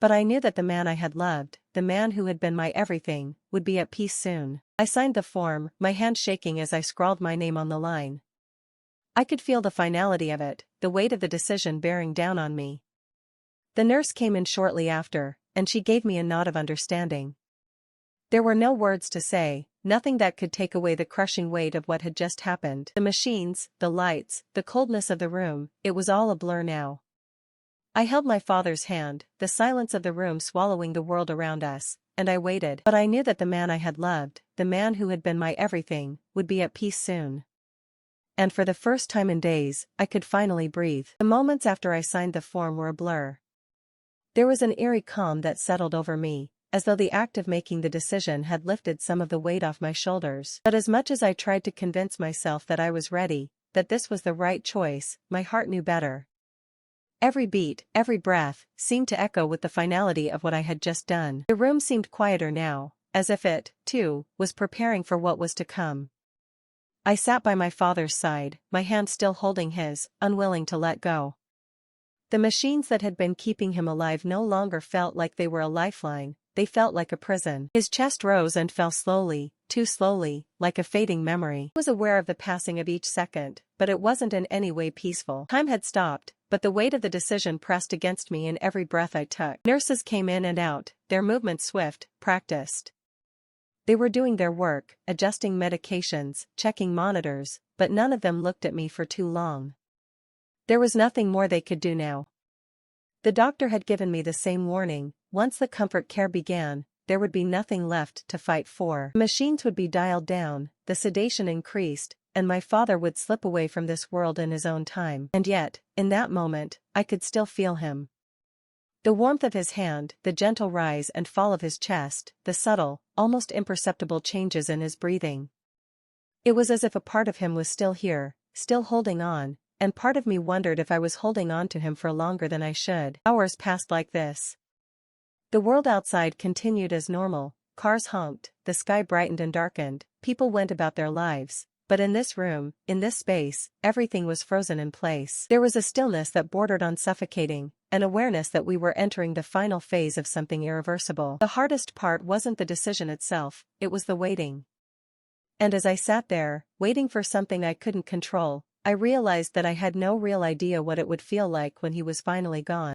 But I knew that the man I had loved, the man who had been my everything, would be at peace soon. I signed the form, my hand shaking as I scrawled my name on the line. I could feel the finality of it, the weight of the decision bearing down on me. The nurse came in shortly after, and she gave me a nod of understanding. There were no words to say, nothing that could take away the crushing weight of what had just happened. The machines, the lights, the coldness of the room, it was all a blur now. I held my father's hand, the silence of the room swallowing the world around us, and I waited. But I knew that the man I had loved, the man who had been my everything, would be at peace soon. And for the first time in days, I could finally breathe. The moments after I signed the form were a blur. There was an eerie calm that settled over me, as though the act of making the decision had lifted some of the weight off my shoulders. But as much as I tried to convince myself that I was ready, that this was the right choice, my heart knew better. Every beat, every breath, seemed to echo with the finality of what I had just done. The room seemed quieter now, as if it, too, was preparing for what was to come. I sat by my father's side, my hand still holding his, unwilling to let go. The machines that had been keeping him alive no longer felt like they were a lifeline, they felt like a prison. His chest rose and fell slowly, too slowly, like a fading memory. I was aware of the passing of each second, but it wasn't in any way peaceful. Time had stopped, but the weight of the decision pressed against me in every breath I took. Nurses came in and out, their movements swift, practiced. They were doing their work, adjusting medications, checking monitors, but none of them looked at me for too long. There was nothing more they could do now. The doctor had given me the same warning: once the comfort care began, there would be nothing left to fight for. The machines would be dialed down, the sedation increased, and my father would slip away from this world in his own time. And yet, in that moment, I could still feel him. The warmth of his hand, the gentle rise and fall of his chest, the subtle, almost imperceptible changes in his breathing. It was as if a part of him was still here, still holding on, and part of me wondered if I was holding on to him for longer than I should. Hours passed like this. The world outside continued as normal, cars honked, the sky brightened and darkened, people went about their lives. But in this room, in this space, everything was frozen in place. There was a stillness that bordered on suffocating, an awareness that we were entering the final phase of something irreversible. The hardest part wasn't the decision itself, it was the waiting. And as I sat there, waiting for something I couldn't control, I realized that I had no real idea what it would feel like when he was finally gone.